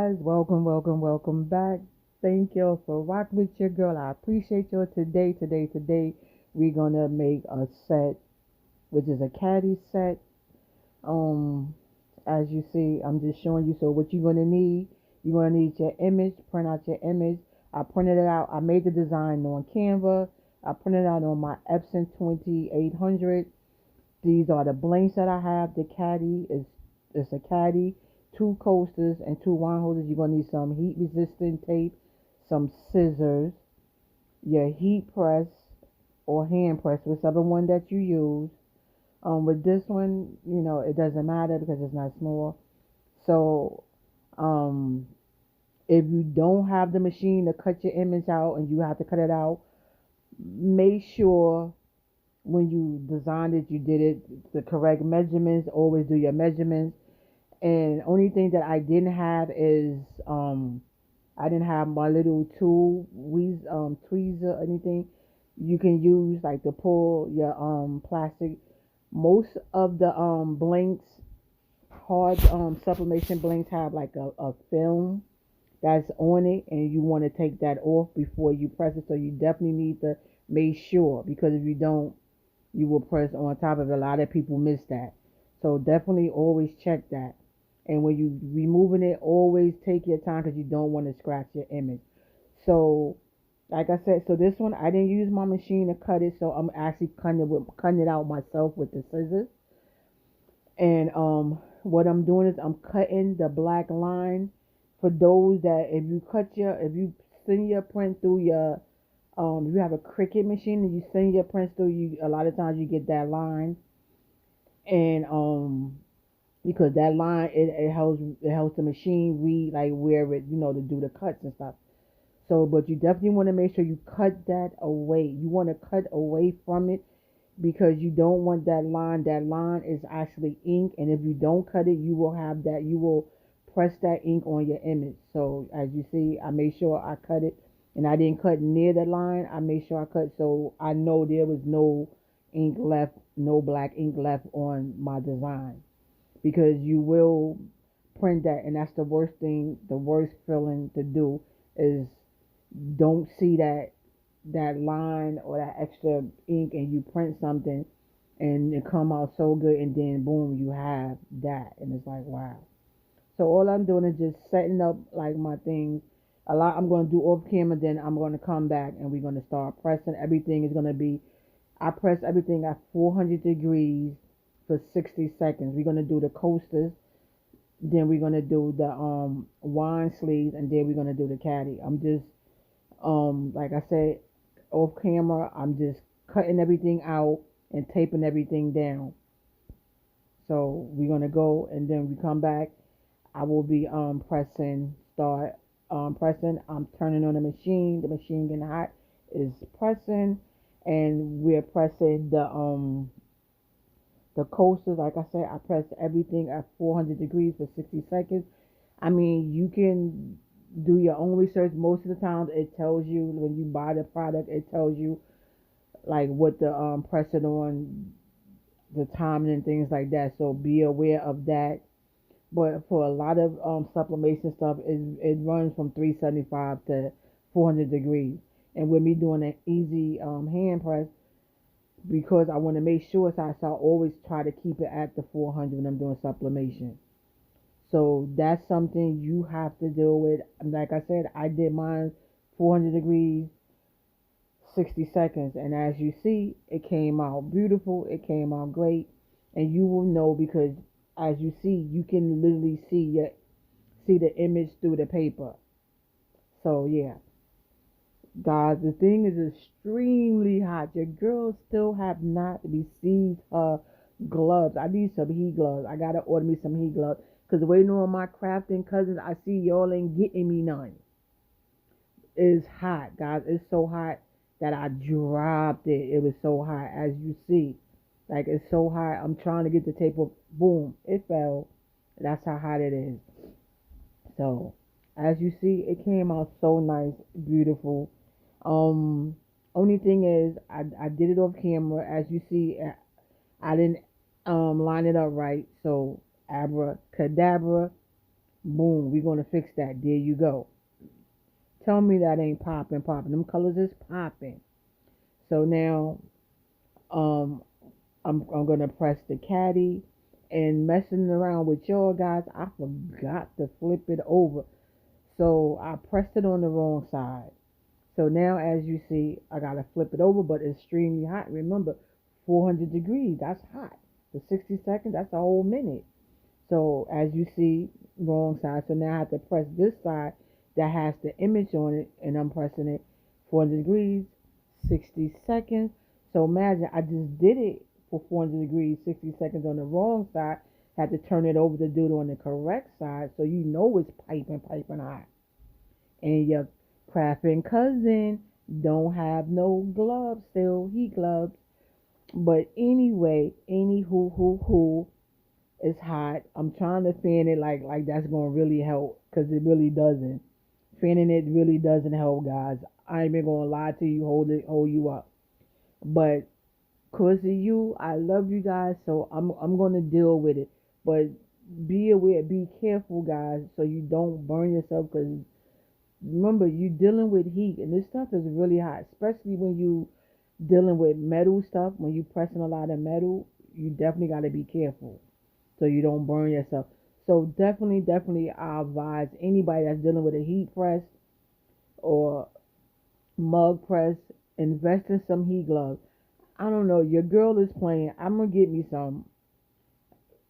guys, welcome back. Thank y'all for rocking with your girl. I appreciate y'all. Today we're gonna make a set, which is a caddy set. Um, as you see, I'm just showing you. So what you're gonna need, you're gonna need your image. Print out your image. I printed it out. I made the design on Canva. I printed it out on my Epson 2800. These are the blanks that I have. The caddy is it's a caddy, two coasters, and two wine holders. You're gonna need some heat resistant tape, some scissors, your heat press or hand press, whichever one that you use. With this one, it doesn't matter because it's not small. So, um, if you don't have the machine to cut your image out and you have to cut it out, make sure when you designed it, you did it the correct measurements. Always do your measurements. And only thing that I didn't have is I didn't have my little tool, tweezer, anything you can use like to pull your plastic. Most of the blanks, hard sublimation blanks have like a film that's on it, and you want to take that off before you press it. So you definitely need to make sure, because if you don't, you will press on top of it. A lot of people miss that. So definitely always check that. And when you removing it, always take your time because you don't want to scratch your image. So, like I said, so this one I didn't use my machine to cut it, so I'm actually cutting it out myself with the scissors. And what I'm doing is I'm cutting the black line. For those that if you send your print through your if you have a Cricut machine and you send your prints through, you a lot of times you get that line. And because that line, it helps the machine read like where it, to do the cuts and stuff. So but you definitely want to make sure you cut that away. You want to cut away from it because you don't want that line. That line is actually ink, and if you don't cut it, you will press that ink on your image. So as you see, I made sure I cut it, and I didn't cut near the line. I made sure I cut so I know there was no ink left, no black ink left on my design, because you will print that, and that's the worst thing, the worst feeling to do is don't see that line or that extra ink, and you print something and it come out so good, and then boom, you have that, and it's like, wow. So all I'm doing is just setting up like my things. A lot I'm going to do off camera, then I'm going to come back and we're going to start pressing. Everything is going to be, I press everything at 400 degrees for 60 seconds. We're going to do the coasters, then we're going to do the wine sleeves, and then we're going to do the caddy. I'm just like I said, off camera, I'm just cutting everything out and taping everything down. So we're gonna go, and then we come back. I will be start pressing. I'm turning on the machine. The machine getting hot is pressing, and we're pressing the coasters. Like I said, I press everything at 400 degrees for 60 seconds. I mean, you can do your own research. Most of the time, it tells you when you buy the product, it tells you like what the press it on, the timing and things like that. So be aware of that. But for a lot of sublimation stuff, it runs from 375 to 400 degrees. And with me doing an easy hand press, because I want to make sure, so I always try to keep it at the 400 when I'm doing sublimation. So that's something you have to deal with. Like I said, I did mine 400 degrees, 60 seconds. And as you see, it came out beautiful. It came out great. And you will know because as you see, you can literally see the image through the paper. So yeah, guys, the thing is extremely hot. Your girl still have not received her gloves. I need some heat gloves. I gotta order me some heat gloves. Because waiting on my crafting cousins, I see y'all ain't getting me none. It's hot, guys. It's so hot that I dropped it. It was so hot, as you see. Like, it's so hot. I'm trying to get the tape up. Boom. It fell. That's how hot it is. So, as you see, it came out so nice, beautiful. Um, Only thing is, I did it off camera. As you see, I didn't line it up right. So, abracadabra. Boom, we're gonna fix that. There you go. Tell me that ain't popping, popping. Them colors is popping. So now, um, I'm gonna press the caddy, and messing around with y'all guys, I forgot to flip it over. So I pressed it on the wrong side. So now, as you see, I gotta flip it over, but it's extremely hot. Remember, 400 degrees, that's hot. For 60 seconds, that's a whole minute. So as you see, wrong side. So now I have to press this side that has the image on it, and I'm pressing it 400 degrees, 60 seconds. So imagine I just did it for 400 degrees, 60 seconds on the wrong side. Had to turn it over to do it on the correct side, so you know it's piping, piping hot. And your crafting cousin don't have no gloves, still heat gloves. But anyway, who, it's hot. I'm trying to fan it like that's gonna really help, because it really doesn't. Fanning it really doesn't help, guys. I ain't even gonna lie to you, hold you up. But cause of you, I love you guys, so I'm gonna deal with it. But be aware, be careful, guys, so you don't burn yourself. Cause remember, you dealing with heat, and this stuff is really hot, especially when you dealing with metal stuff. When you pressing a lot of metal, you definitely got to be careful so you don't burn yourself. So definitely, I advise anybody that's dealing with a heat press or mug press, invest in some heat gloves. I don't know. Your girl is playing. I'm gonna get me some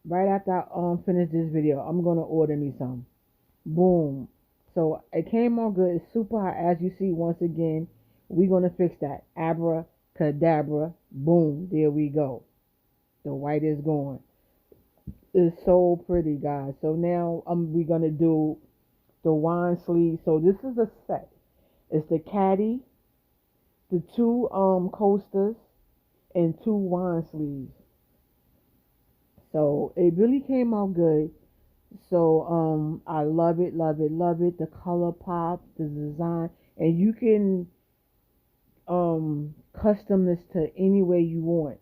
right after I finish this video. I'm gonna order me some. Boom. So it came on good. It's super hot, as you see. Once again, we're gonna fix that. Abracadabra. Boom. There we go. The white is going. It's so pretty, guys. So now we're gonna do the wine sleeve. So this is a set. It's the caddy, the two coasters, and two wine sleeves. So it really came out good. So I love it, love it, love it. The color pop, the design, and you can custom this to any way you want.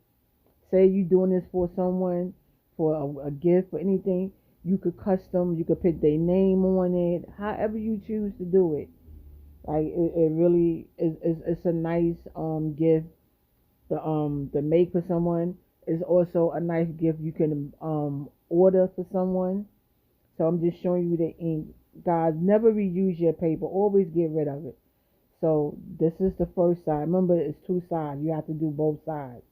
Say you doing this for someone, for a gift, or anything, you could custom. You could put their name on it, however you choose to do it. Like it really is. It's a nice gift. The make for someone is also a nice gift you can order for someone. So I'm just showing you the ink. Guys, never reuse your paper. Always get rid of it. So this is the first side. Remember, it's two sides. You have to do both sides.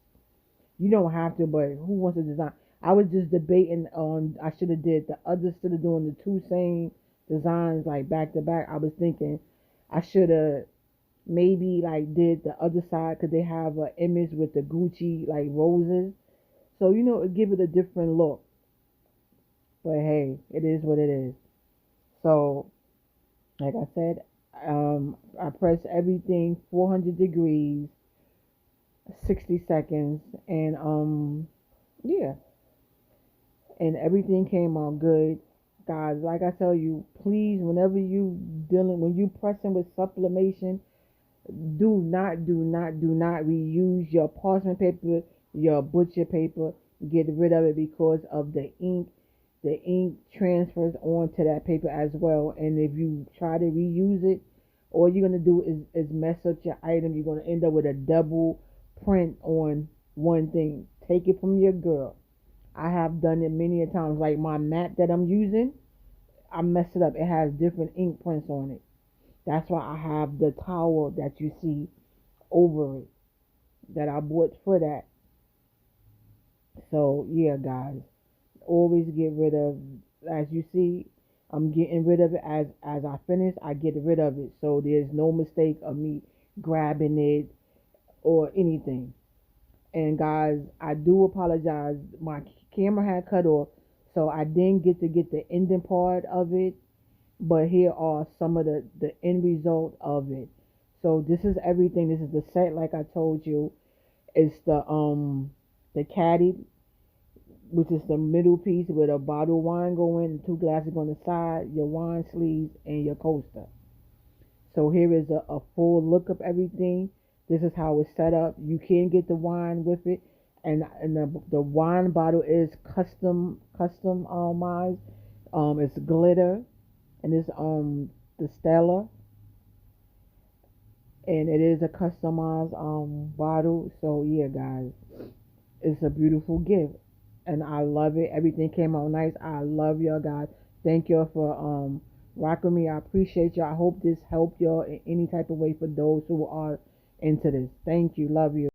You don't have to, but who wants to design? I was just debating on, I should have did the other, instead of doing the two same designs like back to back. I was thinking I should have maybe like did the other side, because they have an image with the Gucci like roses. So give it a different look. But hey, it is what it is. So like I said, I press everything 400 degrees, 60 seconds, and yeah, and everything came out good, guys. Like I tell you, please, whenever when you pressing with sublimation, do not reuse your parchment paper, your butcher paper. Get rid of it, because of the ink. The ink transfers onto that paper as well, and if you try to reuse it, all you're gonna do is mess up your item. You're gonna end up with a double print on one thing. Take it from your girl. I have done it many a times. Like my mat that I'm using, I messed it up. It has different ink prints on it. That's why I have the towel that you see over it that I bought for that. So yeah, guys, always get rid of. As you see, I'm getting rid of it as I finish. I get rid of it, so there's no mistake of me grabbing it or anything. And guys, I do apologize. My camera had cut off, so I didn't get to get the ending part of it. But here are some of the end result of it. So this is everything. This is the set, like I told you. It's the caddy, which is the middle piece with a bottle of wine going, two glasses on the side, your wine sleeves, and your coaster. So here is a full look of everything. This is how it's set up. You can get the wine with it, and the wine bottle is customized. It's glitter. and it's the Stella, and it is a customized bottle. So yeah, guys, it's a beautiful gift, and I love it. Everything came out nice. I love y'all, guys. Thank y'all for rocking me. I appreciate y'all. I hope this helped y'all in any type of way for those who are into this. Thank you. Love you.